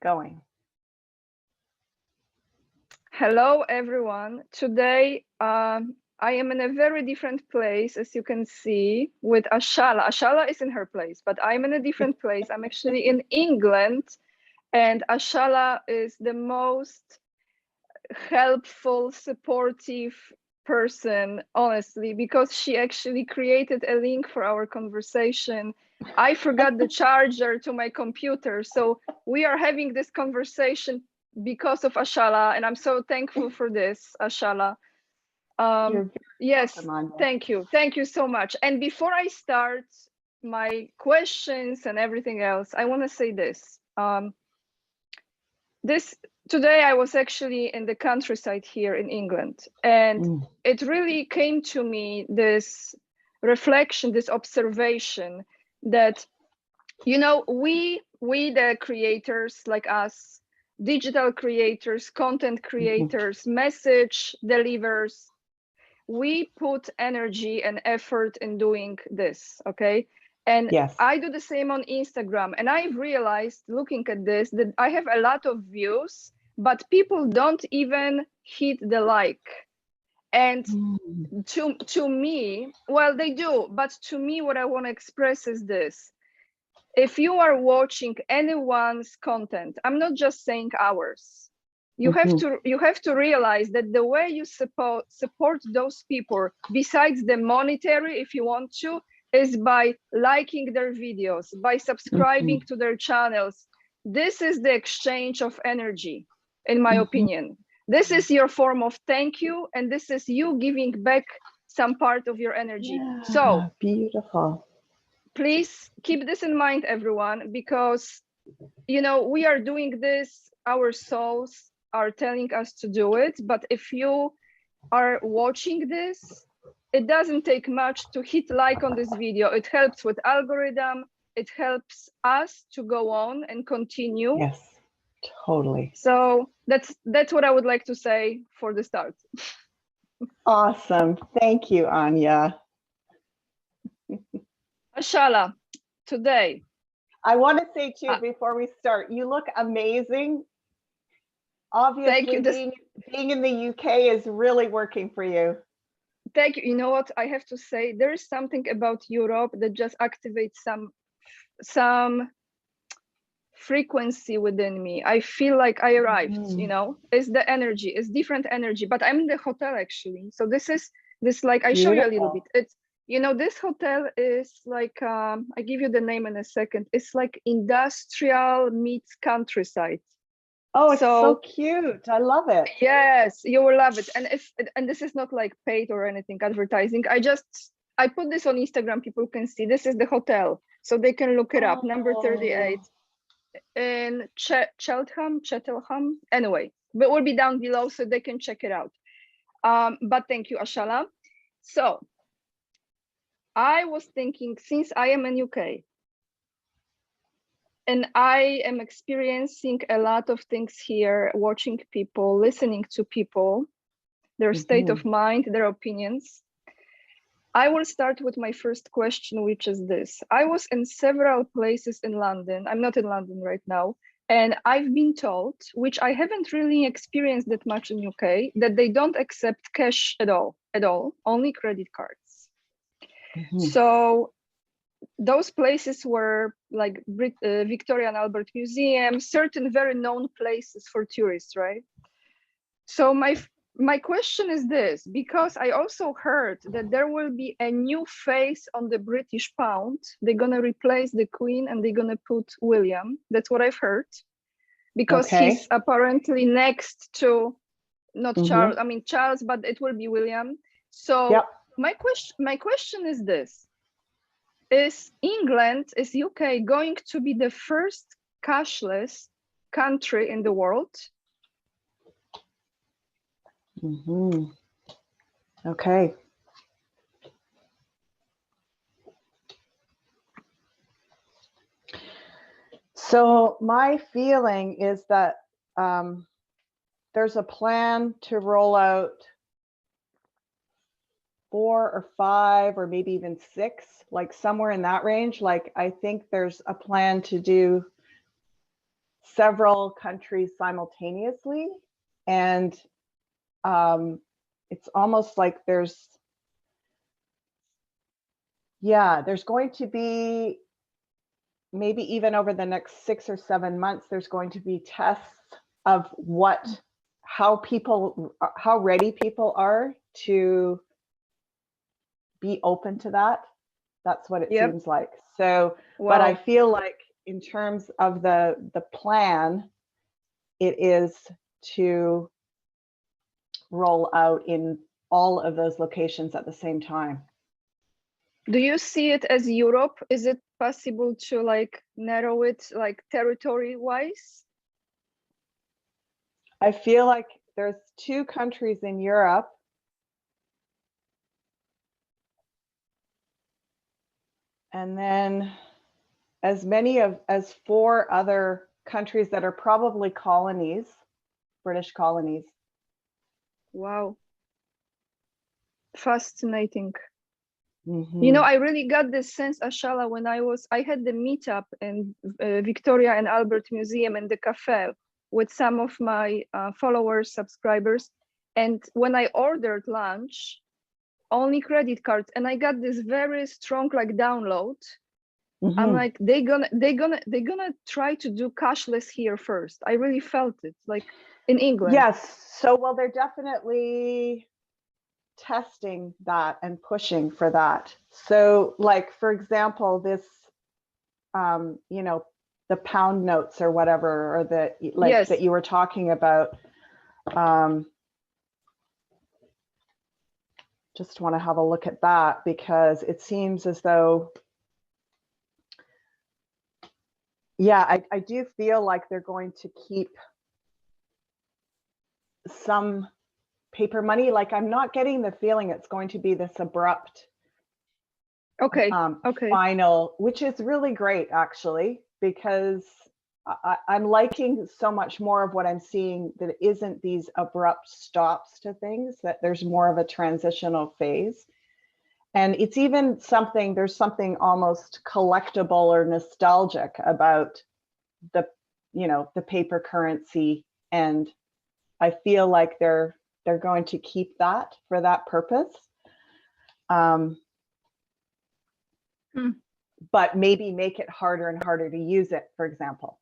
going. Hello, everyone. Today, I am in a very different place, as you can see, with Ashala. Ashala is in her place, but I'm in a different place. I'm actually in England, and Ashala is the most helpful, supportive person, honestly, because she actually created a link for our conversation. I forgot the charger to my computer, so we are having this conversation because of Ashala, and I'm so thankful for this, Ashala. Yes, thank you so much. And before I start my questions and everything else, I want to say this. Today I was actually in the countryside here in England, and it really came to me, this reflection, this observation that, you know, we the creators like us, digital creators, content creators, message delivers, we put energy and effort in doing this, okay? And Yes. I do the same on Instagram, and I've realized, looking at this, that I have a lot of views, but people don't even hit the like. And to me, well, they do, but to me, what I want to express is this. If you are watching anyone's content, I'm not just saying ours, you have to realize that the way you support those people, besides the monetary, if you want to, is by liking their videos, by subscribing to their channels. This is the exchange of energy, in my opinion. This is your form of thank you, and this is you giving back some part of your energy. So beautiful. Please keep this in mind, everyone, because, you know, we are doing this, our souls are telling us to do it. But if you are watching this, it doesn't take much to hit like on this video. It helps with algorithm. It helps us to go on and continue. Yes, totally. So that's what I would like to say for the start. Awesome. Thank you, Anya. Ashala, today. I want to say too, before we start, you look amazing. Obviously, being in the UK is really working for you. Thank you. You know what I have to say? There is something about Europe that just activates some frequency within me. I feel like I arrived, you know, it's the energy, it's different energy, but I'm in the hotel actually. So this like, I show you a little bit. It's, you know, this hotel is like, I give you the name in a second. It's like industrial meets countryside. Oh, it's so cute. I love it. Yes, you will love it. And this is not like paid or anything, advertising. I put this on Instagram, people can see. This is the hotel, so they can look it up. Number 38 in Cheltenham. Anyway, but it will be down below so they can check it out. But thank you, Ashala. So I was thinking, since I am in UK, and I am experiencing a lot of things here, watching people, listening to people, their state of mind, their opinions. I will start with my first question, which is this. I was in several places in London. I'm not in London right now. And I've been told, which I haven't really experienced that much in UK, that they don't accept cash at all, only credit cards. So those places were like Victoria and Albert Museum, certain very known places for tourists, right? So my question is this, because I also heard that there will be a new face on the British pound. They're going to replace the Queen and they're going to put William. That's what I've heard, because he's apparently next to, not Charles, I mean Charles, but it will be William. So my question is this. Is England, is UK going to be the first cashless country in the world? Okay. So my feeling is that there's a plan to roll out 4 or 5 or maybe even 6, like somewhere in that range. Like I think there's a plan to do several countries simultaneously. And it's almost like there's going to be, maybe even over the next 6 or 7 months, there's going to be tests of how ready people are to be open to that. That's what it seems like. So, but I feel like in terms of the plan, it is to roll out in all of those locations at the same time. Do you see it as Europe? Is it possible to like narrow it like territory wise? I feel like there's 2 countries in Europe. And then as many as 4 other countries that are probably colonies, British colonies. Wow. Fascinating. You know, I really got this sense, Ashala, when I had the meetup in Victoria and Albert Museum in the cafe with some of my followers, subscribers. And when I ordered lunch, only credit cards, and I got this very strong like download. I'm like, they're gonna try to do cashless here first. I really felt it, like in England. Yes. So, well, they're definitely testing that and pushing for that. So, like, for example, this, you know, the pound notes or whatever, or the like that you were talking about. Just want to have a look at that, because it seems as though, I do feel like they're going to keep some paper money. Like, I'm not getting the feeling it's going to be this abrupt final, which is really great actually, because I'm liking so much more of what I'm seeing, that it isn't these abrupt stops to things, that there's more of a transitional phase. And it's even something, there's something almost collectible or nostalgic about the, you know, the paper currency. And I feel like they're going to keep that for that purpose. But maybe make it harder and harder to use it, for example.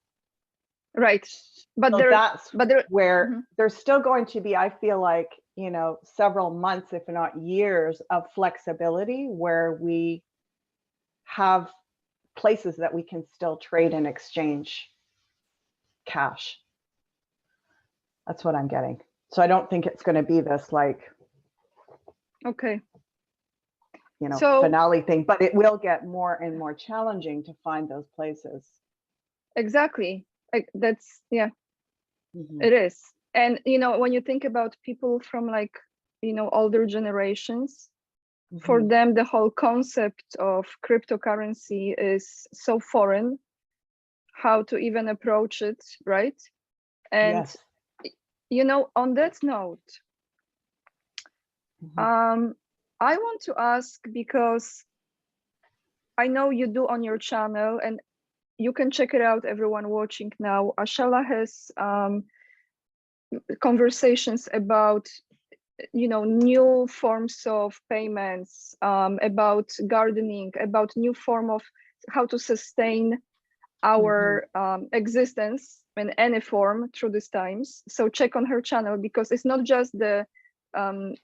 Right. But so that's where there's still going to be, I feel like, you know, several months, if not years, of flexibility where we have places that we can still trade and exchange cash. That's what I'm getting. So I don't think it's going to be this like, you know, finale thing, but it will get more and more challenging to find those places. Exactly. That's, it is. And, you know, when you think about people from like, you know, older generations, for them, the whole concept of cryptocurrency is so foreign, how to even approach it, right? And, you know, on that note, I want to ask, because I know you do on your channel, and you can check it out, everyone watching now. Ashala has conversations about, you know, new forms of payments, about gardening, about new form of how to sustain our existence in any form through these times. So check on her channel, because it's not just the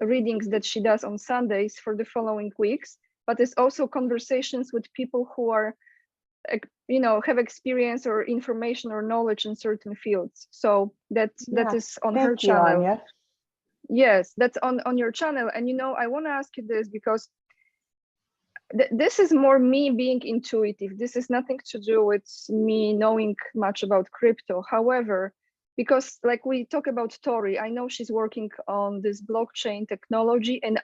readings that she does on Sundays for the following weeks, but it's also conversations with people who are, you know, have experience or information or knowledge in certain fields. So that is on her channel. Anya. Yes, that's on your channel. And, you know, I want to ask you this, because this is more me being intuitive. This is nothing to do with me knowing much about crypto. However, because like we talk about Tori, I know she's working on this blockchain technology, and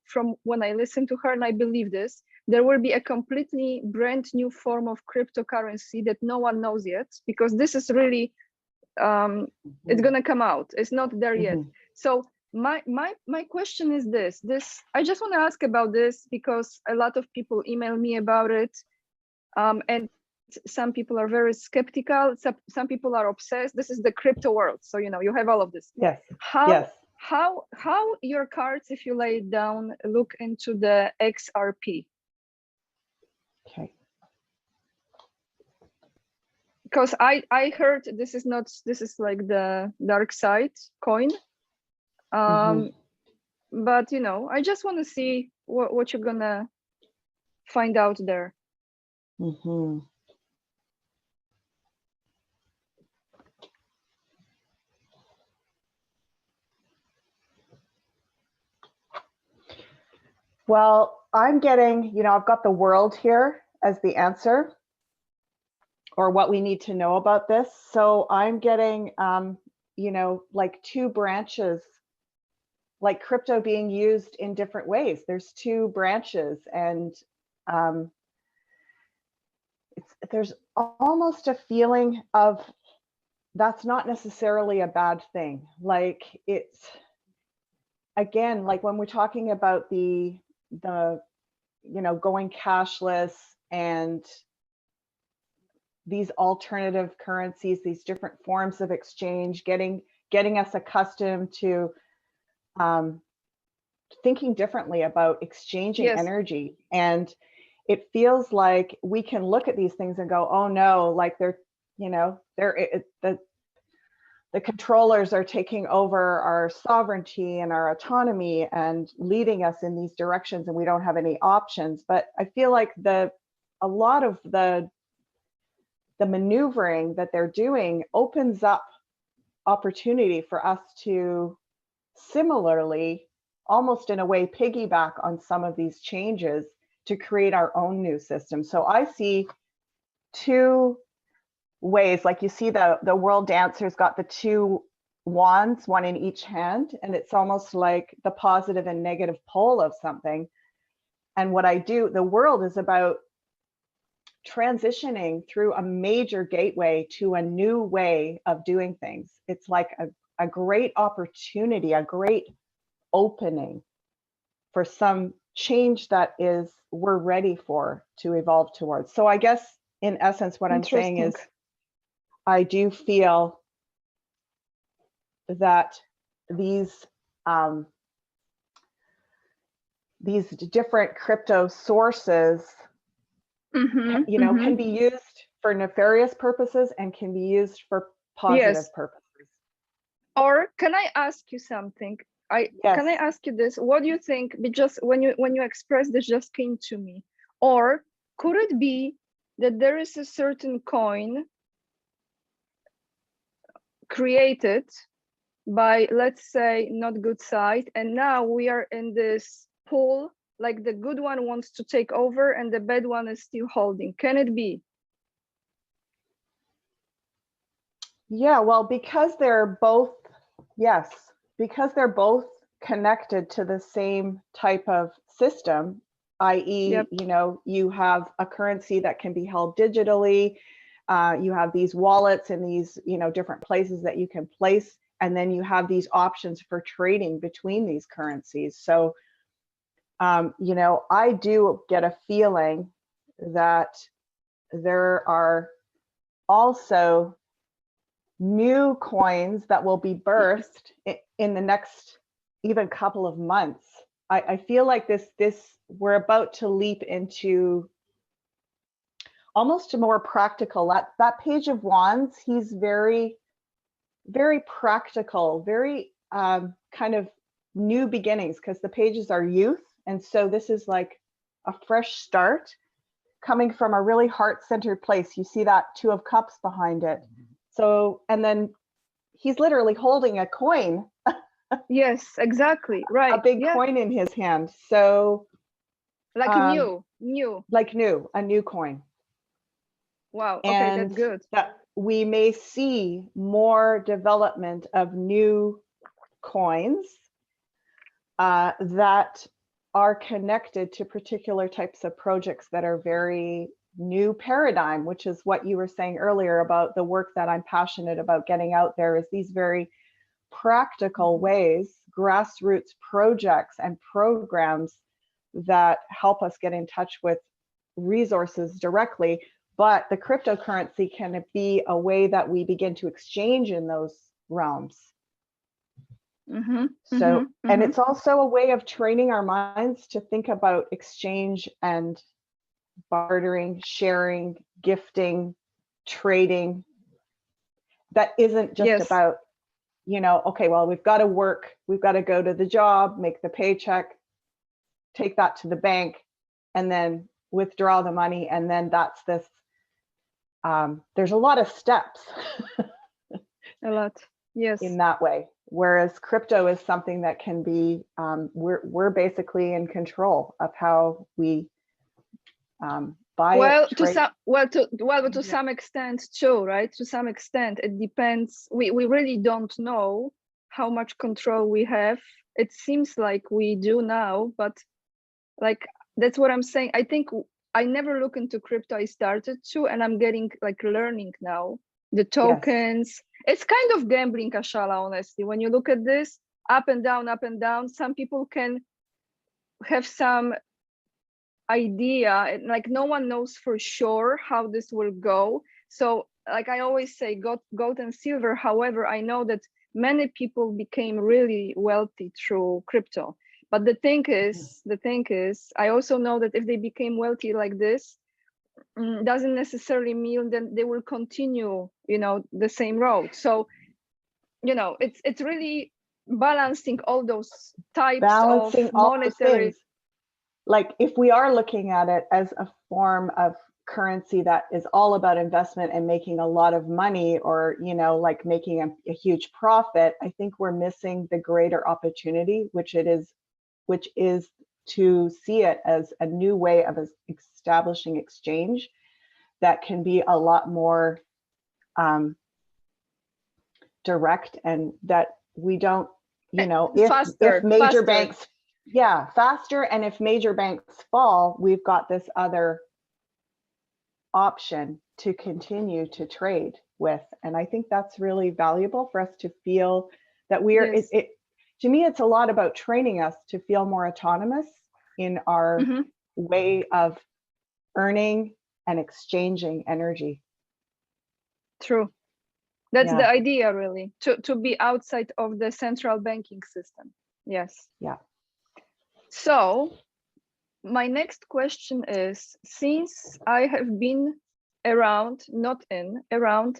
from when I listen to her, and I believe this, there will be a completely brand new form of cryptocurrency that no one knows yet, because this is really, it's gonna come out. It's not there yet. So my question is this, I just want to ask about this, because a lot of people email me about it, and some people are very skeptical, some people are obsessed. This is the crypto world, so you know, you have all of this. Yes. How Yes. how your cards, if you lay it down, look into the XRP? Okay. Because I heard this is like the dark side coin. But you know, I just want to see what you're gonna find out there. Well, I'm getting, you know, I've got the world here as the answer, or what we need to know about this. So I'm getting, you know, like two branches, like crypto being used in different ways. There's two branches, and there's almost a feeling of that's not necessarily a bad thing. Like it's, again, like when we're talking about the you know, going cashless and these alternative currencies, these different forms of exchange, getting us accustomed to thinking differently about exchanging energy. And it feels like we can look at these things and go, oh no, like they're, you know, the controllers are taking over our sovereignty and our autonomy and leading us in these directions, and we don't have any options. But I feel like a lot of the maneuvering that they're doing opens up opportunity for us to similarly, almost in a way, piggyback on some of these changes to create our own new system. So I see two ways, like you see the world dancer's got the two wands, one in each hand, and it's almost like the positive and negative pole of something. And what I do, the world is about transitioning through a major gateway to a new way of doing things. It's like a great opportunity, a great opening for some change that we're ready for to evolve towards. So I guess in essence, what I'm saying is, I do feel that these different crypto sources, you know, can be used for nefarious purposes and can be used for positive purposes. Or can I ask you something? Can I ask you this? What do you think? Just when you express this, just came to me. Or could it be that there is a certain coin created by, let's say, not good side, and now we are in this pool, like the good one wants to take over and the bad one is still holding? Can it be? Yeah, well, because they're both, yes, because they're both connected to the same type of system, i.e., you know, you have a currency that can be held digitally. You have these wallets and these, you know, different places that you can place, and then you have these options for trading between these currencies. So, you know, I do get a feeling that there are also new coins that will be birthed in the next even couple of months. I feel like we're about to leap into almost a more practical, that Page of Wands, he's very, very practical, very kind of new beginnings, because the pages are youth. And so this is like a fresh start coming from a really heart-centered place. You see that Two of Cups behind it. So, and then he's literally holding a coin. Yes, exactly, right. A big coin in his hand. So like a new coin. Wow, okay, that's good. That we may see more development of new coins that are connected to particular types of projects that are very new paradigm, which is what you were saying earlier about the work that I'm passionate about getting out there, is these very practical ways, grassroots projects and programs that help us get in touch with resources directly, but the cryptocurrency can be a way that we begin to exchange in those realms. So, and it's also a way of training our minds to think about exchange and bartering, sharing, gifting, trading. That isn't just about, you know, okay, well, we've got to work, we've got to go to the job, make the paycheck, take that to the bank, and then withdraw the money. And then that's this, there's a lot of steps. A lot, yes. In that way. Whereas crypto is something that can be, we're basically in control of how we buy well, it. To some extent too, right? To some extent, it depends. We really don't know how much control we have. It seems like we do now, but like, that's what I'm saying. I think I never look into crypto. I started to, and I'm getting like learning now. The tokens, it's kind of gambling, Kashala, honestly. When you look at this, up and down, some people can have some idea, like no one knows for sure how this will go. So like I always say, gold and silver. However, I know that many people became really wealthy through crypto. But the thing is, I also know that if they became wealthy like this, doesn't necessarily mean that they will continue, you know, the same road. So, you know, it's really balancing all those types of monetary. Like if we are looking at it as a form of currency that is all about investment and making a lot of money, or, you know, like making a huge profit, I think we're missing the greater opportunity, which is to see it as a new way of establishing exchange that can be a lot more direct, and that we don't, you know, if major banks, faster, and if major banks fall, we've got this other option to continue to trade with. And I think that's really valuable for us to feel that we are, to me, it's a lot about training us to feel more autonomous in our way of earning and exchanging energy. True. That's the idea, really, to be outside of the central banking system. Yes. Yeah. So my next question is, since I have been around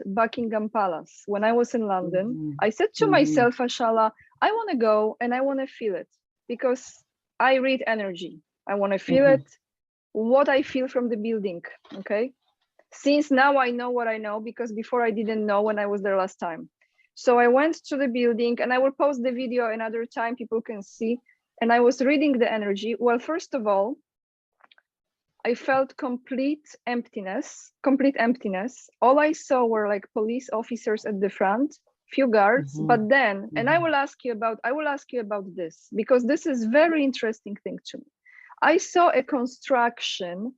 Buckingham Palace when I was in London, I said to myself, Ashala, I want to go and I want to feel it, because I read energy. I want to feel it, what I feel from the building. Okay. Since now I know what I know, because before I didn't know when I was there last time. So I went to the building, and I will post the video another time, people can see. And I was reading the energy. Well, first of all, I felt complete emptiness. All I saw were like police officers at the front, few guards, but then, and I will ask you about this, because this is very interesting thing to me. I saw a construction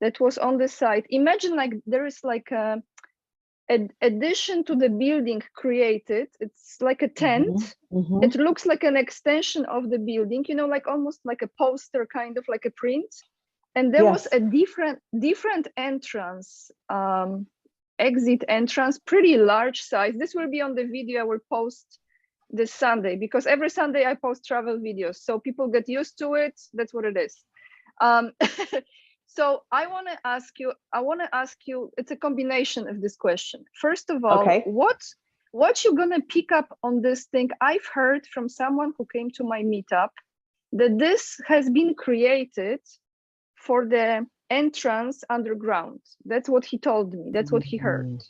that was on the side. Imagine like there is like an addition to the building created. It's like a tent. It looks like an extension of the building, you know, like almost like a poster, kind of like a print. And there was a different entrance, exit entrance, pretty large size. This will be on the video I will post this Sunday, because every Sunday I post travel videos, so people get used to it. That's what it is. So I want to ask you, it's a combination of this question. First of all, what you gonna pick up on this thing? I've heard from someone who came to my meetup that this has been created for the entrance underground. That's what he told me. That's what he heard.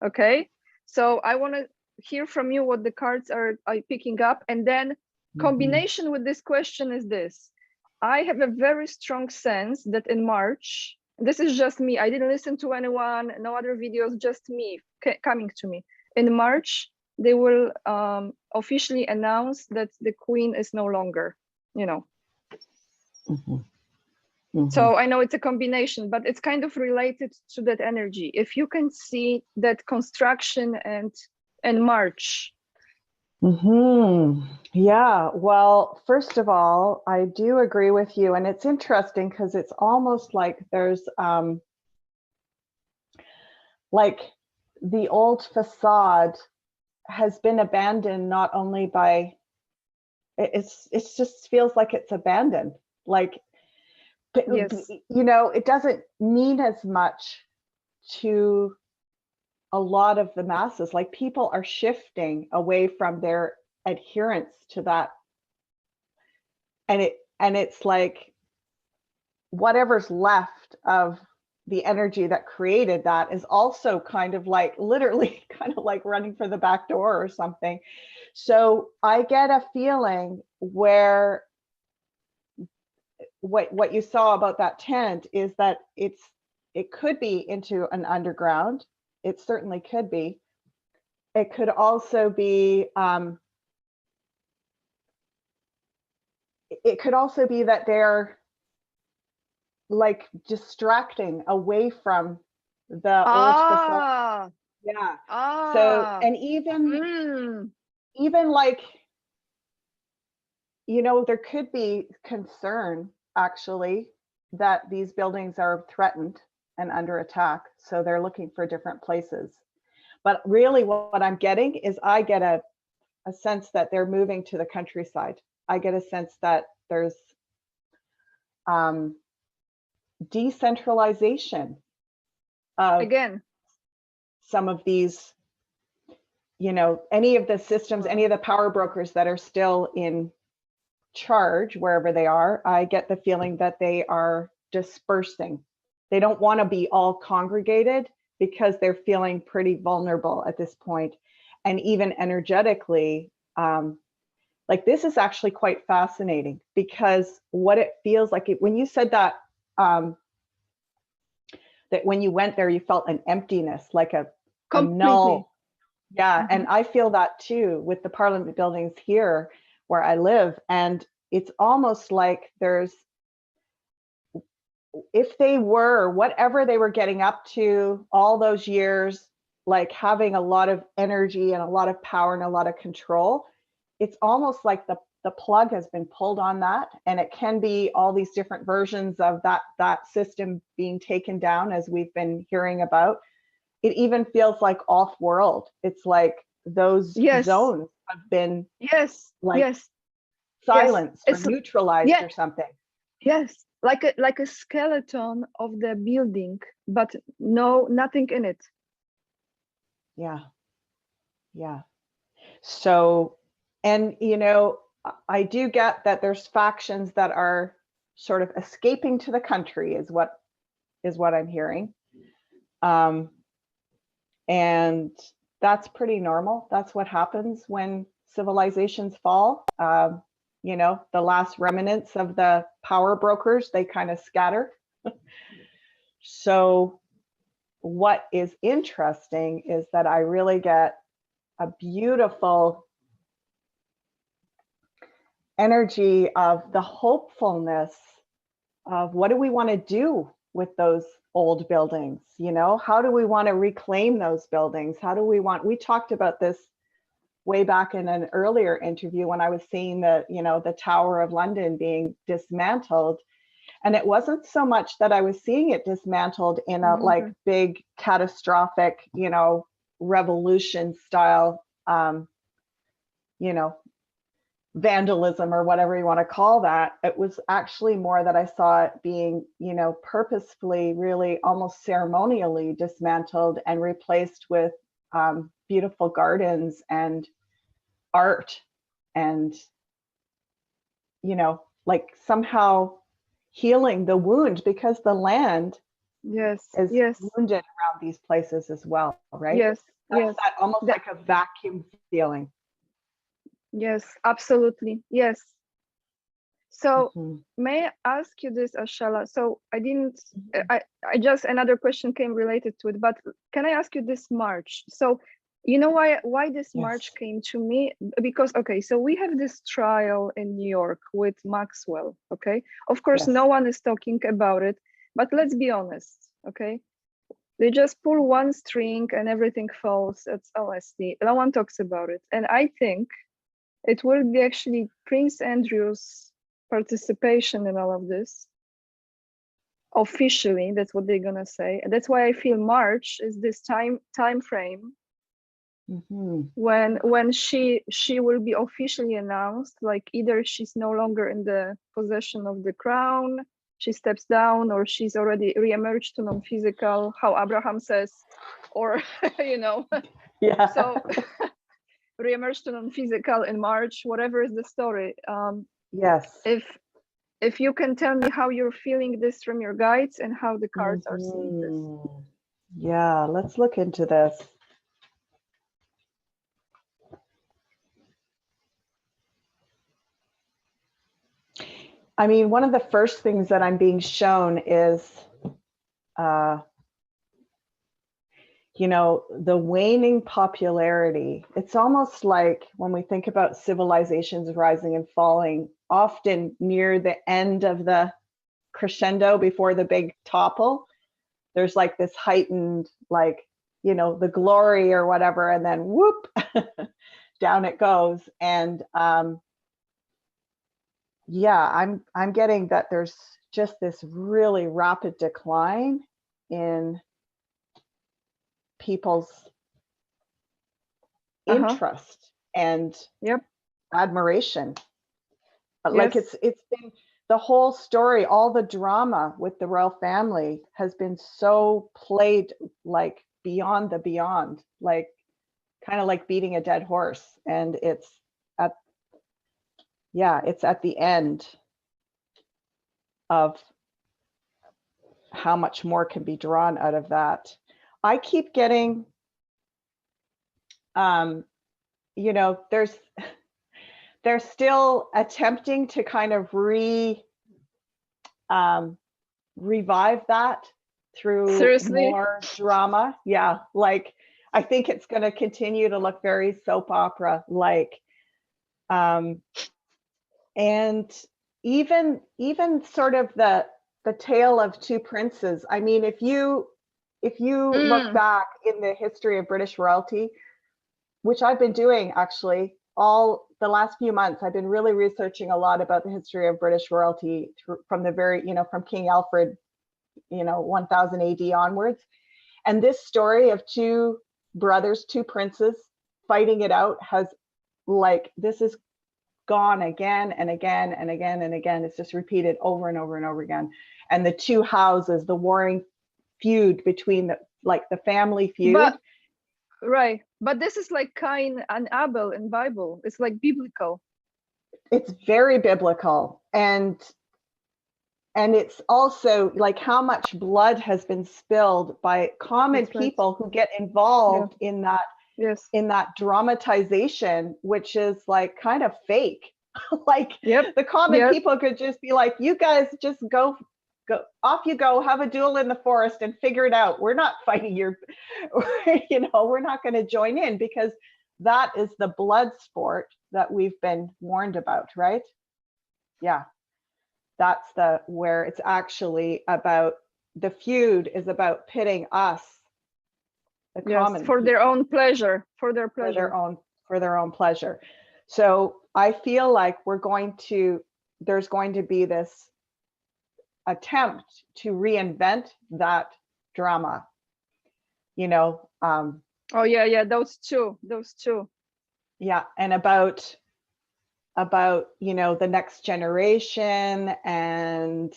Okay. So I want to hear from you what the cards are picking up. And then combination with this question is this. I have a very strong sense that in March, this is just me, I didn't listen to anyone, no other videos, just me coming to me. In March, they will officially announce that the Queen is no longer, you know. So I know it's a combination, but it's kind of related to that energy. If you can see that construction and March. Yeah, well, first of all, I do agree with you. And it's interesting because it's almost like there's like the old facade has been abandoned, not only by, it just feels like it's abandoned. Like, Yes. you know, it doesn't mean as much to a lot of the masses. Like, people are shifting away from their adherence to that. And it's like, whatever's left of the energy that created that is also kind of like, literally kind of like running for the back door or something. So I get a feeling where what you saw about that tent is that it could be into an underground. It certainly could be. It could also be that they're like distracting away from the old facade. Ah, Yeah. So, ah, and even like, you know, there could be concern actually that these buildings are threatened and under attack. So they're looking for different places. But really what I'm getting is, I get a sense that they're moving to the countryside. I get a sense that there's decentralization of again. some of these, you know, any of the systems, any of the power brokers that are still in charge wherever they are. I get the feeling that they are dispersing. They don't want to be all congregated because they're feeling pretty vulnerable at this point. And even energetically, like, this is actually quite fascinating, because what it feels like, when you said that, that when you went there, you felt an emptiness, like a null. Yeah. And I feel that too with the Parliament buildings here where I live. And it's almost like there's, if they were, whatever they were getting up to all those years, like having a lot of energy and a lot of power and a lot of control, it's almost like the plug has been pulled on that. And it can be all these different versions of that system being taken down, as we've been hearing about. It even feels like off-world. It's like those zones have been like silenced or neutralized or something. Yes, like a skeleton of the building, but nothing in it. Yeah. Yeah. So, and you know, I do get that there's factions that are sort of escaping to the country, is what I'm hearing. And that's pretty normal. That's what happens when civilizations fall. You know, the last remnants of the power brokers, they kind of scatter. So what is interesting is that I really get a beautiful energy of the hopefulness of, what do we want to do with those old buildings? You know, how do we want to reclaim those buildings? How do we talked about this way back in an earlier interview when I was seeing the, you know, the Tower of London being dismantled. And it wasn't so much that I was seeing it dismantled in a like big catastrophic, you know, revolution style, you know, vandalism or whatever you want to call that. It was actually more that I saw it being, you know, purposefully, really almost ceremonially dismantled and replaced with beautiful gardens and art, and, you know, like somehow healing the wound, because the land is wounded around these places as well, right? That's that almost like a vacuum feeling. Yes, absolutely. Yes. So may I ask you this, Ashala? So I just, another question came related to it, but can I ask you this march? So you know why this march came to me? Because, okay, so we have this trial in New York with Maxwell, okay? Of course, no one is talking about it, but let's be honest, okay? They just pull one string and everything falls. It's LSD. No one talks about it. And I think it will be actually Prince Andrew's participation in all of this officially. That's what they're gonna say. That's why I feel March is this time frame when she will be officially announced, like either she's no longer in the possession of the crown, she steps down, or she's already re-emerged to non-physical, how Abraham says, or Yeah. so re-emerged to non-physical in March, whatever is the story. Yes. If you can tell me how you're feeling this from your guides and how the cards are seeing this. Yeah, let's look into this. I mean, one of the first things that I'm being shown is, the waning popularity. It's almost like when we think about civilizations rising and falling, often near the end of the crescendo before the big topple, there's like this heightened, like, the glory or whatever, and then whoop, down it goes. And yeah, I'm getting that there's just this really rapid decline in people's interest and admiration. Like it's been the whole story, all the drama with the royal family has been so played like beyond the beyond, like kind of like beating a dead horse. And it's at the end of how much more can be drawn out of that. I keep getting, they're still attempting to kind of revive that through more drama. Yeah, like I think it's going to continue to look very soap opera like. And even sort of the tale of two princes. I mean, if you look back in the history of British royalty, which I've been doing actually all the last few months, I've been really researching a lot about the history of British royalty from the very, from King Alfred, 1000 AD onwards. And this story of two brothers, two princes fighting it out has this is gone again and again and again and again. It's just repeated over and over and over again. And the two houses, the warring feud between the family feud. But this is like Cain and Abel in Bible. It's like biblical. It's very biblical. And it's also like how much blood has been spilled by common people who get involved in that. In that dramatization, which is like kind of fake. Like the common people could just be like, you guys just go off you go, have a duel in the forest and figure it out. We're not fighting we're not going to join in, because that is the blood sport that we've been warned about, right? Yeah, that's where it's actually about, the feud is about pitting us, for their own pleasure, for their own pleasure. So I feel like there's going to be this attempt to reinvent that drama, those two. Yeah, and about the next generation, and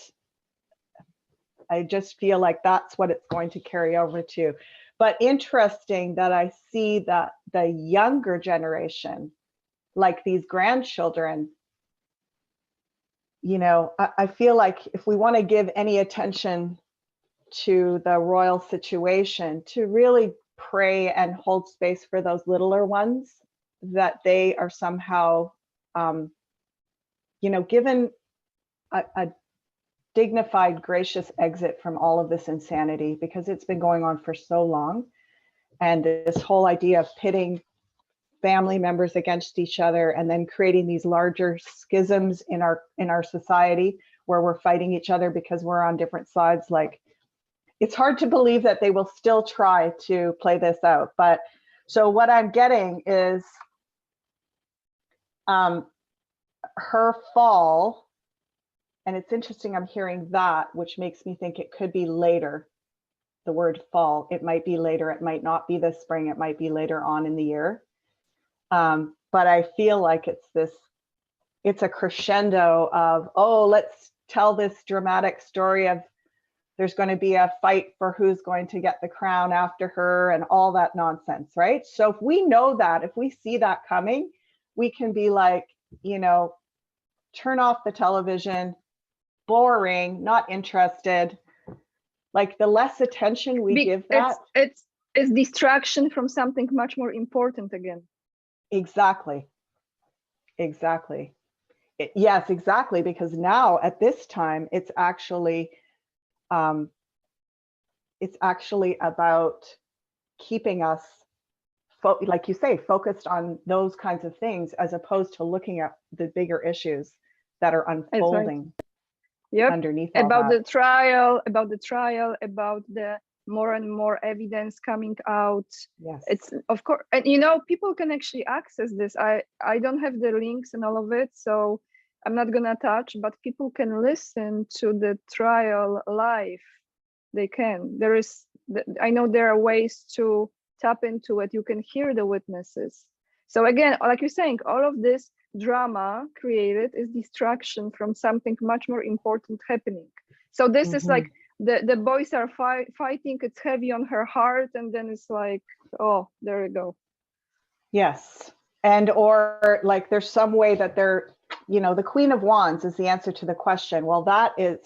I just feel like that's what it's going to carry over to. But interesting that I see that the younger generation, like these grandchildren, I feel like if we want to give any attention to the royal situation, to really pray and hold space for those littler ones, that they are somehow, given a dignified, gracious exit from all of this insanity, because it's been going on for so long. And this whole idea of pitting family members against each other and then creating these larger schisms in our society where we're fighting each other because we're on different sides. Like, it's hard to believe that they will still try to play this out. But so what I'm getting is her fall And it's interesting, I'm hearing that, which makes me think it could be later. The word fall, it might be later, it might not be this spring, it might be later on in the year. But I feel like it's a crescendo of, oh, let's tell this dramatic story of there's going to be a fight for who's going to get the crown after her and all that nonsense, right? So if we know that, if we see that coming, we can be like, you know, turn off the television, boring, not interested. Like the less attention we give that. It's distraction from something much more important again. Exactly. Exactly. Yes, exactly. Because now at this time, it's actually about keeping us, like you say, focused on those kinds of things, as opposed to looking at the bigger issues that are unfolding underneath all about that. the trial, about the more and more evidence coming out. Yes. It's, of course, and you know, people can actually access this. I don't have the links and all of it, so I'm not gonna touch, but people can listen to the trial live. They can. I know there are ways to tap into it. You can hear the witnesses. So again, like you're saying, all of this drama created is distraction from something much more important happening. So this is like the boys are fighting, it's heavy on her heart, and then it's like, oh, there we go. Yes. And or like there's some way that they're, you know, the Queen of Wands is the answer to the question. Well,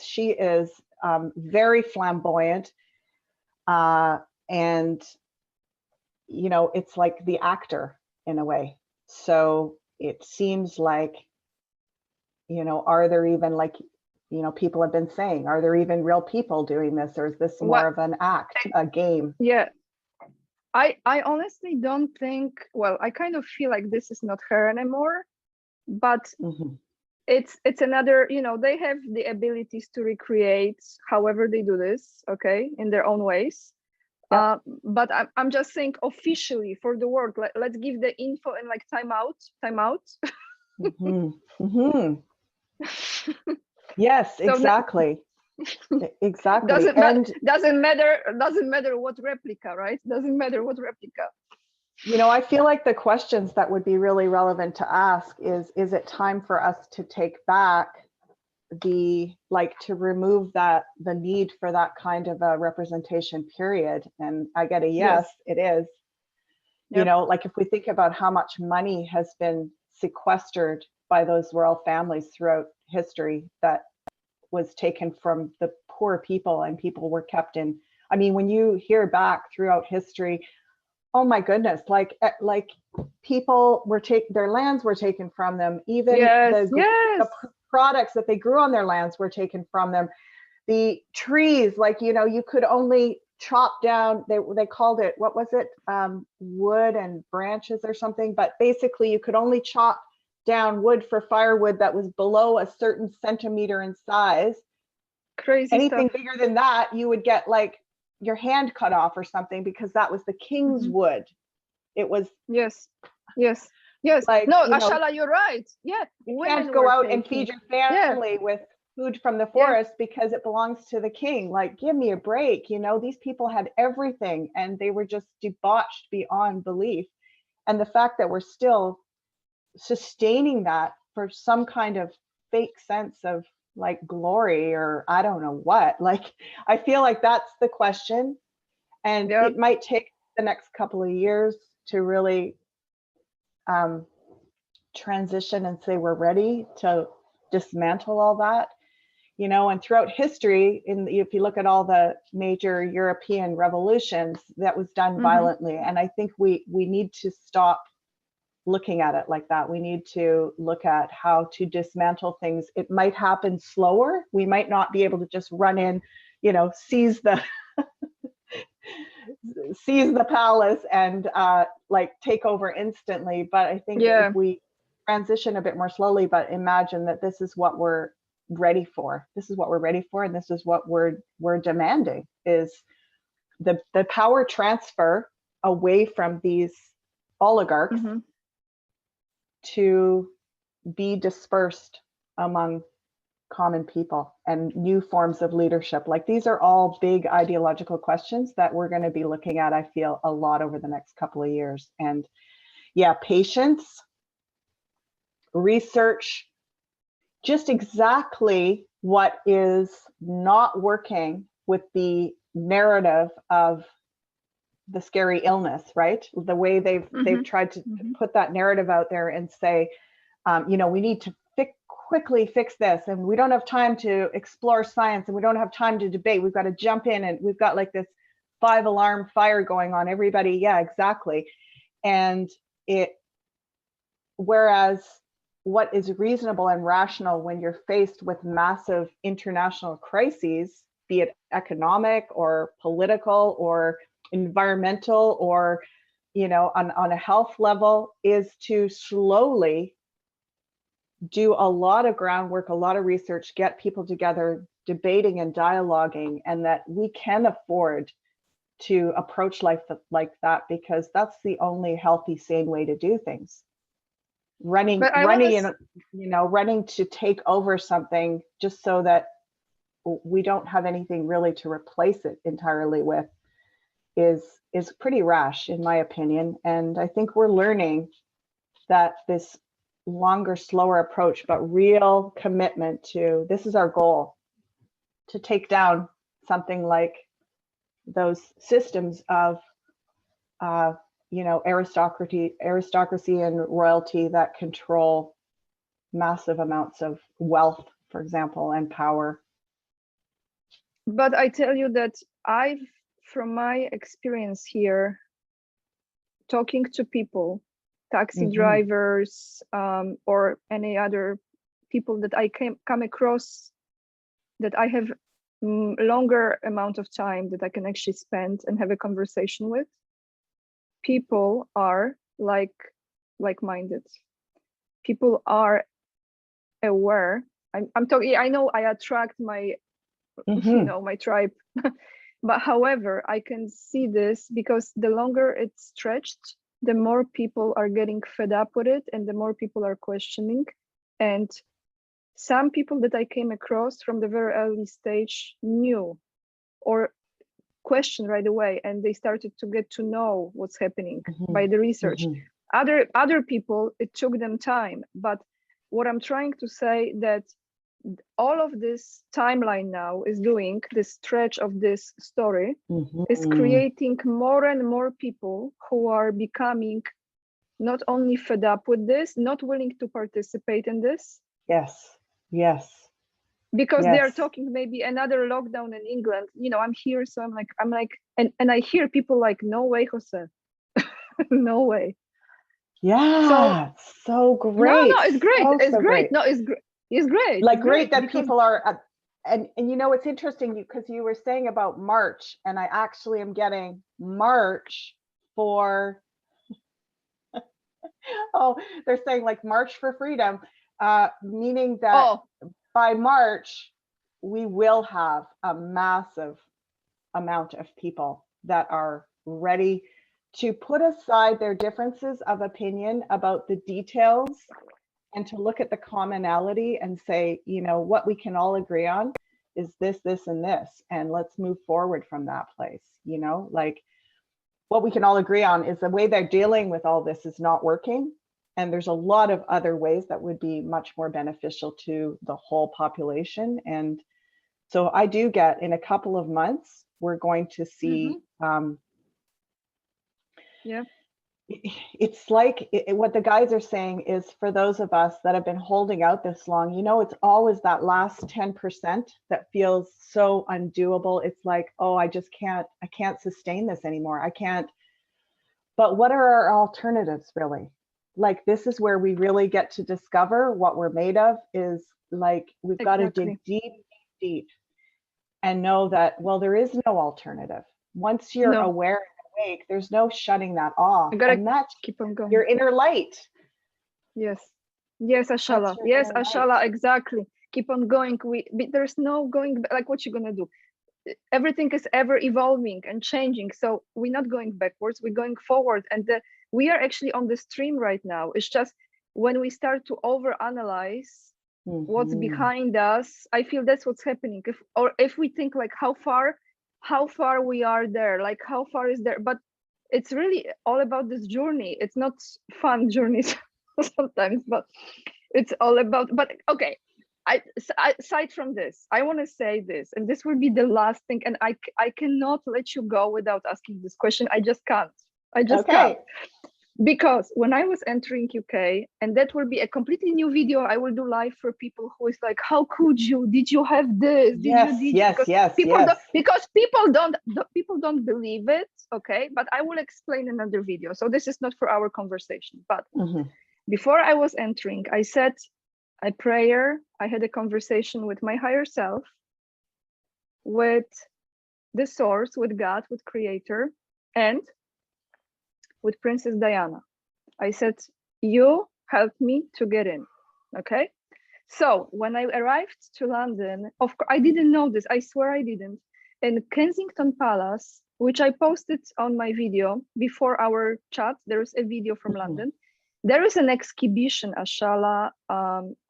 she is very flamboyant. And, you know, it's like the actor in a way. So it seems like, you know, are there even, like, you know, people have been saying, are there even real people doing this, or is this more of an act, a game? Yeah. I honestly don't think, well, I kind of feel like this is not her anymore, but it's another, you know, they have the abilities to recreate however they do this, okay, in their own ways. Yep. But I'm just saying officially for the world, let's give the info and like time out. Yes, exactly. Exactly. Doesn't matter what replica, right? Doesn't matter what replica. You know, I feel like the questions that would be really relevant to ask is it time for us to take back to remove the need for that kind of a representation, period? And I get a yes. It is. Yep. You know, like if we think about how much money has been sequestered by those royal families throughout history that was taken from the poor people, and people were kept in, I mean, when you hear back throughout history, oh my goodness, like people were their lands were taken from them. Even the products that they grew on their lands were taken from them. The trees, like, you know, you could only chop down, they called it, what was it? Wood and branches or something, but basically you could only chop down wood for firewood that was below a certain centimeter in size. Crazy Anything stuff. bigger than that, you would get like your hand cut off or something, because that was the king's wood. It was yes. Like, no, Ashala, you're right. Yeah, you can't go out and feed your family with food from the forest because it belongs to the king. Like, give me a break. You know, these people had everything and they were just debauched beyond belief. And the fact that we're still sustaining that for some kind of fake sense of like glory, or I don't know what, like, I feel like that's the question. And it might take the next couple of years to really transition and say we're ready to dismantle all that, you know. And throughout history, if you look at all the major European revolutions, that was done violently. And I think we need to stop looking at it like that. We need to look at how to dismantle things. It might happen slower. We might not be able to just run in, you know, seize the palace and like take over instantly. But I think if we transition a bit more slowly, but imagine that this is what we're ready for. This is what we're ready for, and this is what we're demanding, is the power transfer away from these oligarchs to be dispersed among common people and new forms of leadership. Like these are all big ideological questions that we're going to be looking at, I feel, a lot over the next couple of years. And yeah, patience, research, just exactly what is not working with the narrative of the scary illness, right? The way they've tried to put that narrative out there and say, you know, we need to quickly fix this, and we don't have time to explore science, and we don't have time to debate. We've got to jump in, and we've got like this 5-alarm fire going on. Everybody, yeah, exactly. And whereas what is reasonable and rational when you're faced with massive international crises, be it economic or political or environmental or, you know, on a health level, is to slowly do a lot of groundwork, a lot of research, get people together, debating and dialoguing, and that we can afford to approach life like that, because that's the only healthy, sane way to do things. Running to take over something just so that we don't have anything really to replace it entirely with is pretty rash, in my opinion. And I think we're learning that this longer, slower approach, but real commitment to, this is our goal, to take down something like those systems of you know, aristocracy and royalty that control massive amounts of wealth, for example, and power. But I tell you that from my experience here, talking to people, taxi drivers, or any other people that I come across, that I have longer amount of time that I can actually spend and have a conversation with, people are like-minded. People are aware. I'm talking, I know I attract my, you know, my tribe. But however, I can see this because the longer it's stretched, the more people are getting fed up with it, and the more people are questioning. And some people that I came across from the very early stage knew or questioned right away, and they started to get to know what's happening by the research. Other people, it took them time. But what I'm trying to say, that all of this timeline now is doing, this stretch of this story is creating more and more people who are becoming not only fed up with this, not willing to participate in this. Yes. Because they are talking maybe another lockdown in England. You know, I'm here, so I'm like, and I hear people like, no way, Jose, no way. Yeah, so great. No, it's great. So, it's so great. No, it's great. It's great. Like it's great that because people are, and you know, it's interesting because you were saying about March, and I actually am getting March for, oh, they're saying like March for Freedom, meaning that by March, we will have a massive amount of people that are ready to put aside their differences of opinion about the details and to look at the commonality and say, you know, what we can all agree on is this, this, and this, and let's move forward from that place. You know, like what we can all agree on is the way they're dealing with all this is not working. And there's a lot of other ways that would be much more beneficial to the whole population. And so I do get, in a couple of months, we're going to see, it's like what the guys are saying is, for those of us that have been holding out this long, you know, it's always that last 10% that feels so undoable. It's like, oh, I can't sustain this anymore. I can't. But what are our alternatives really? Like, this is where we really get to discover what we're made of, is like, we've got to dig deep and know that, well, there is no alternative. Once you're aware and awake, there's no shutting that off. And that's keep on going. Your inner light. Yes, Ashala. Yes, Ashala, exactly. Keep on going. There's no going back. Like, what you're gonna do? Everything is ever evolving and changing. So we're not going backwards, we're going forward. And we are actually on the stream right now. It's just when we start to overanalyze what's Mhm. behind us. I feel that's what's happening. If we think like how far we are there, like how far is there, but it's really all about this journey. It's not fun journeys sometimes, but it's all about, but okay. Aside from this, I want to say this, and this will be the last thing, and I cannot let you go without asking this question. I just can't. I just can't. Okay. Because when I was entering UK, and that will be a completely new video I will do live for people who is like, how could you? Did you have this? Did Yes, you? yes, Because yes, people yes. don't, people don't believe it. Okay, but I will explain another video. So this is not for our conversation. But Mhm. before I was entering, I said a prayer. I had a conversation with my higher self, with the source, with God, with Creator, and with Princess Diana. I said, you helped me to get in. Okay. So when I arrived to London, of course, I didn't know this. I swear I didn't. In Kensington Palace, which I posted on my video before our chat, there is a video from Mhm. London. There is an exhibition, Ashala,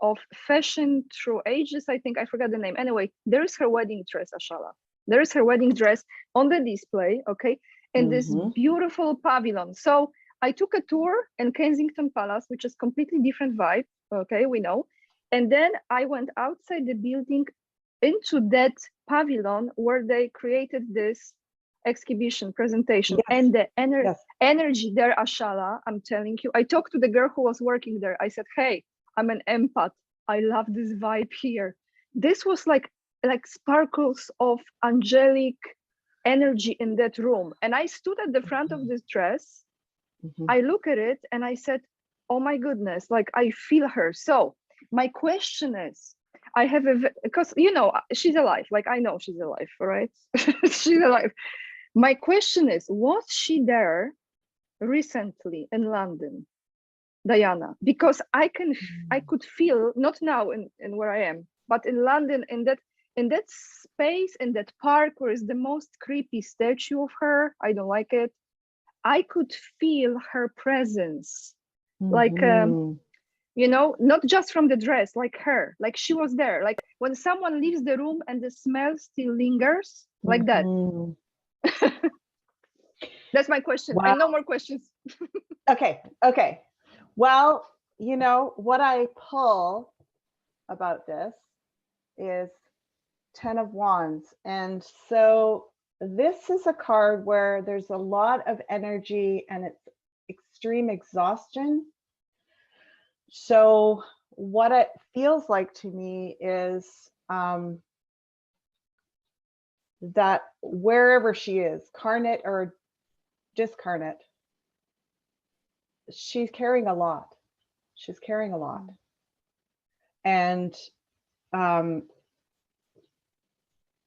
of fashion through ages. I think I forgot the name. Anyway, there is her wedding dress, Ashala. There is her wedding dress on the display. Okay. In this Mhm. beautiful pavilion. So I took a tour in Kensington Palace, which is completely different vibe. Okay, we know. And then I went outside the building into that pavilion where they created this exhibition presentation. Yes, And the yes. energy there, Ashala, I'm telling you, I talked to the girl who was working there. I said, hey, I'm an empath. I love this vibe here. This was like sparkles of angelic energy in that room. And I stood at the front of this dress. Mhm. I look at it and I said, oh my goodness, like I feel her. So my question is, I have because you know she's alive, like I know she's alive, right? She's alive. My question is, was she there recently in London, Diana? Because I could feel, not now in where I am, but in London, in that space, in that park where is the most creepy statue of her. I don't like it. I could feel her presence, like Mhm. you know, not just from the dress, like her, like she was there, like when someone leaves the room and the smell still lingers, like that. Mhm. That's my question, Wow. and no more questions. Okay. Okay. Well, you know, what I pull about this is 10 of Wands. And so this is a card where there's a lot of energy and it's extreme exhaustion. So what it feels like to me is that wherever she is, carnate or discarnate, she's carrying a lot. She's carrying a lot. And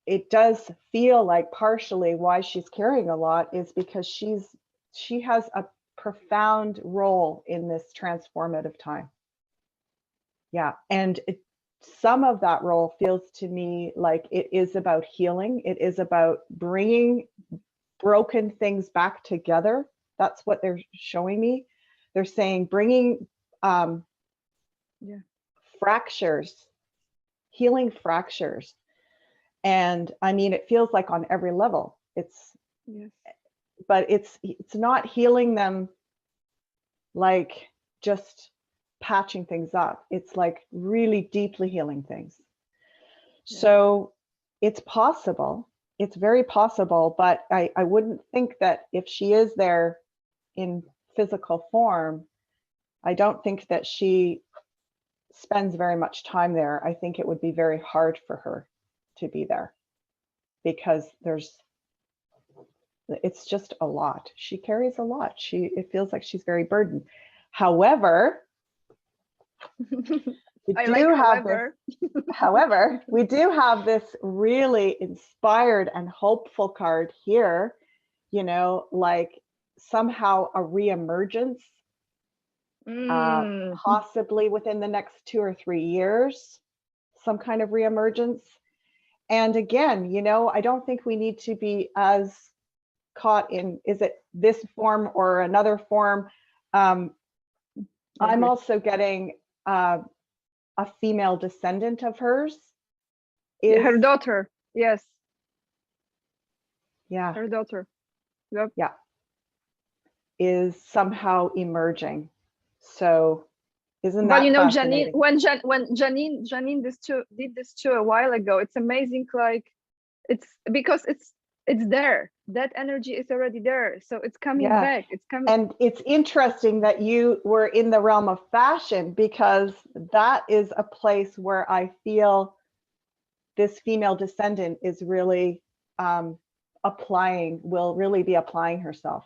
it does feel like partially why she's carrying a lot is because she has a profound role in this transformative time. Yeah. And some of that role feels to me like it is about healing. It is about bringing broken things back together. That's what they're showing me. They're saying bringing fractures, healing fractures. And I mean, it feels like on every level. But it's not healing them like just patching things up. It's like really deeply healing things. So it's possible. It's very possible, but I wouldn't think that if she is there in physical form, I don't think that she spends very much time there. I think it would be very hard for her to be there because it's just a lot. She carries a lot. It feels like she's very burdened. However, we do have this really inspired and hopeful card here, you know, like somehow a reemergence, possibly within the next 2 or 3 years, some kind of reemergence. And again, you know, I don't think we need to be as caught in, is it this form or another form? I'm also getting a female descendant of hers is her daughter. Yes, yeah, her daughter. Yep. yeah, is somehow emerging. So isn't But you that know, Janine, fascinating? when Janine did this too a while ago, it's amazing. Like it's because it's there. That energy is already there, so it's coming Yeah. back. It's coming. And it's interesting that you were in the realm of fashion, because that is a place where I feel this female descendant is really will really be applying herself,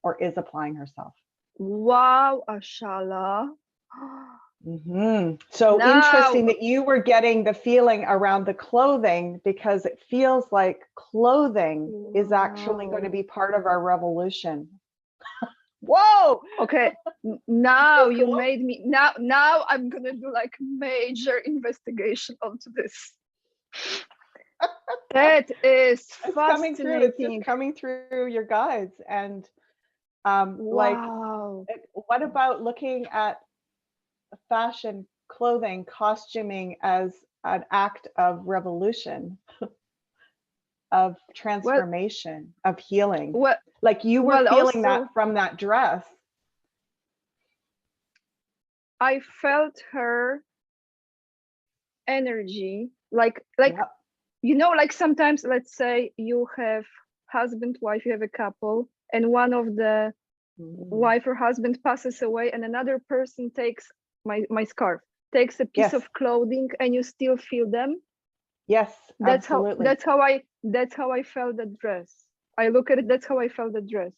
or is applying herself. Wow, Ashala. So Now, interesting that you were getting the feeling around the clothing, because it feels like clothing is actually going to be part of our revolution. Whoa! Okay, now you made me. Now I'm gonna do like major investigation onto this. That is It's coming through. It's fascinating. just coming through your guides. And like, Wow. what about looking at fashion, clothing, costuming as an act of revolution, of transformation, of healing? What? Like you were Well, feeling also, that from that dress. I felt her energy, like Yep. you know, like sometimes, let's say you have husband, wife, you have a couple, and one of the wife or husband passes away, and another person takes my scarf, takes a piece Yes. of clothing, and you still feel them. Yes, absolutely. That's how I felt the dress. I look at it, that's how I felt the dress.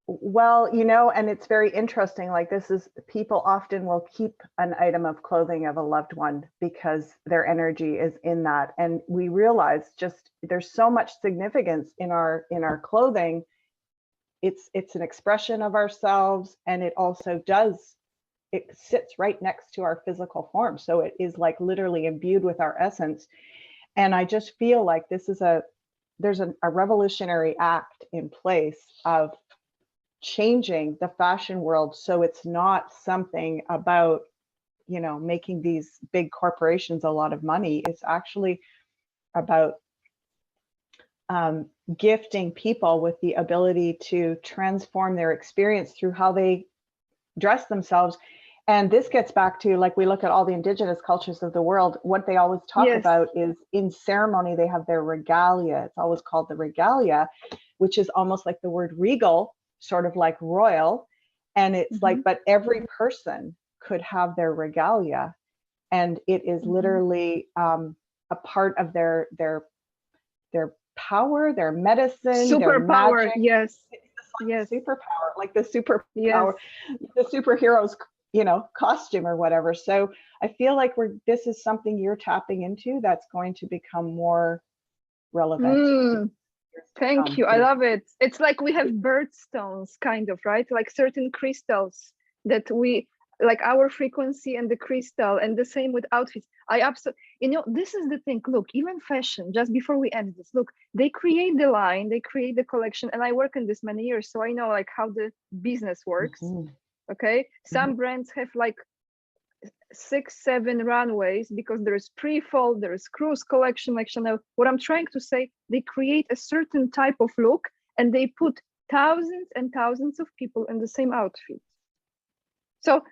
Well, you know, and it's very interesting. Like, this is, people often will keep an item of clothing of a loved one because their energy is in that. And we realize just there's so much significance in our clothing. It's an expression of ourselves, and it also it sits right next to our physical form. So it is like literally imbued with our essence. And I just feel like there's a revolutionary act in place of changing the fashion world, so it's not something about, you know, making these big corporations a lot of money. It's actually about gifting people with the ability to transform their experience through how they dress themselves. And this gets back to, like, we look at all the indigenous cultures of the world, what they always talk about is in ceremony, they have their regalia. It's always called the regalia, which is almost like the word regal, sort of like royal. And it's like, but every person could have their regalia, and it is literally a part of their power, their medicine, their Superpower. magic. Yes. Like Yes. Superpower, like the superpower, yes. the superhero's, you know, costume or whatever. So I feel like this is something you're tapping into that's going to become more relevant. Thank you. I love it. It's like we have birthstones, kind of, right? Like certain crystals that we like, our frequency and the crystal, and the same with outfits. I absolutely, you know, this is the thing. Look, even fashion, just before we end this, look, they create the line, they create the collection, and I work in this many years, so I know like how the business works. Okay, some brands have like 6-7 runways because there's pre-fall, there's cruise collection, like Chanel. What I'm trying to say, they create a certain type of look, and they put thousands and thousands of people in the same outfit. So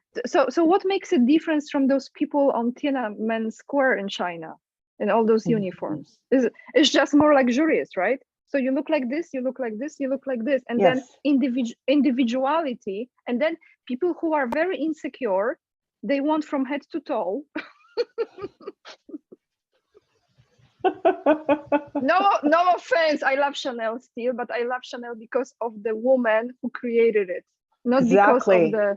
what makes a difference from those people on Tiananmen Square in China in all those uniforms? It's just more luxurious, right? So you look like this, you look like this, you look like this, and then individuality, and then people who are very insecure, they want from head to toe. No offense, I love Chanel still, but I love Chanel because of the woman who created it, not because of the.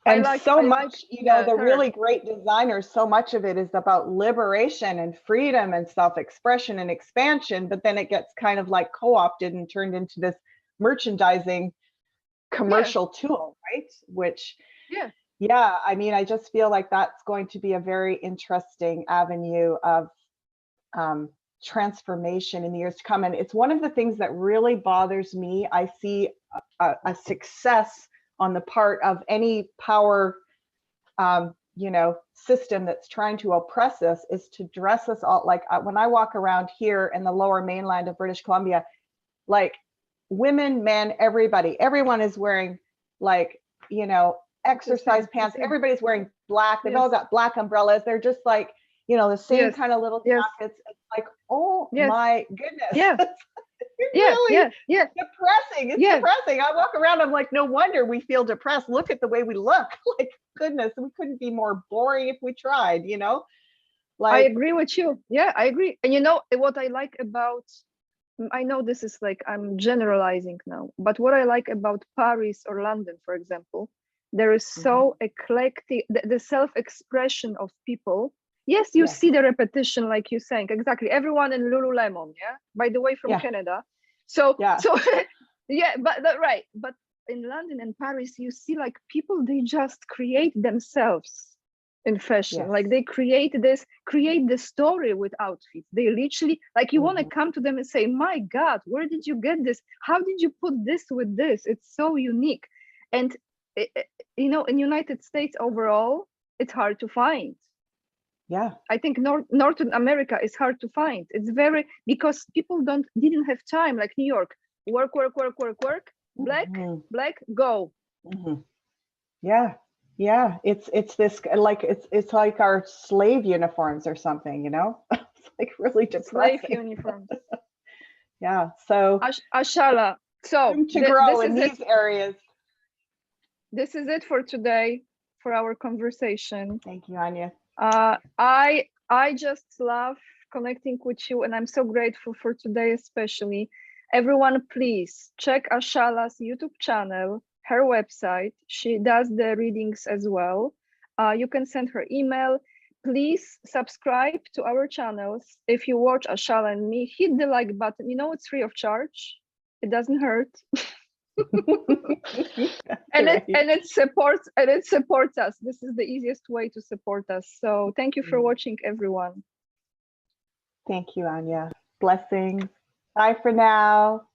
And so much, you know, the really great designers, so much of it is about liberation and freedom and self-expression and expansion, but then it gets kind of like co-opted and turned into this merchandising commercial tool, right? Which, yeah, I mean, I just feel like that's going to be a very interesting avenue of transformation in the years to come. And it's one of the things that really bothers me. I see a success on the part of any power you know, system that's trying to oppress us is to dress us all like when I walk around here in the lower mainland of British Columbia, like women, men, everyone is wearing like, you know, exercise pants. Everybody's wearing black. They've all got black umbrellas. They're just like, you know, the same kind of little jackets. It's like, oh my goodness. Yeah. It's really depressing. It's Yeah. depressing. I walk around, I'm like, no wonder we feel depressed. Look at the way we look. Like, goodness, we couldn't be more boring if we tried, you know? Like, I agree with you. Yeah, I agree. And you know what I like about, I know this is like, I'm generalizing now, but what I like about Paris or London, for example, there is so eclectic, the self-expression of people. Yes, you see the repetition, like you're saying, exactly. Everyone in Lululemon, by the way, from Canada. So yeah, but right. But in London and Paris, you see like people, they just create themselves in fashion. Like they create the story with outfits. They literally, like, you want to come to them and say, my God, where did you get this? How did you put this with this? It's so unique. And you know, in United States overall, it's hard to find. I think Northern America is hard to find. It's very, because people didn't have time, like New York, work, black, go. Yeah, it's this like it's like our slave uniforms or something, you know. It's like really depressing. Slave uniforms. Yeah. So Ashala. So to grow in these areas. This is it for today, for our conversation. Thank you, Anya. I just love connecting with you, and I'm so grateful for today, especially. Everyone, please check Ashala's YouTube channel, her website. She does the readings as well. You can send her email. Please subscribe to our channels. If you watch Ashala and me, hit the like button. You know, it's free of charge. It doesn't hurt. and it supports us. This is the easiest way to support us. So thank you for watching, everyone. Thank you, Anya. Blessings. Bye for now.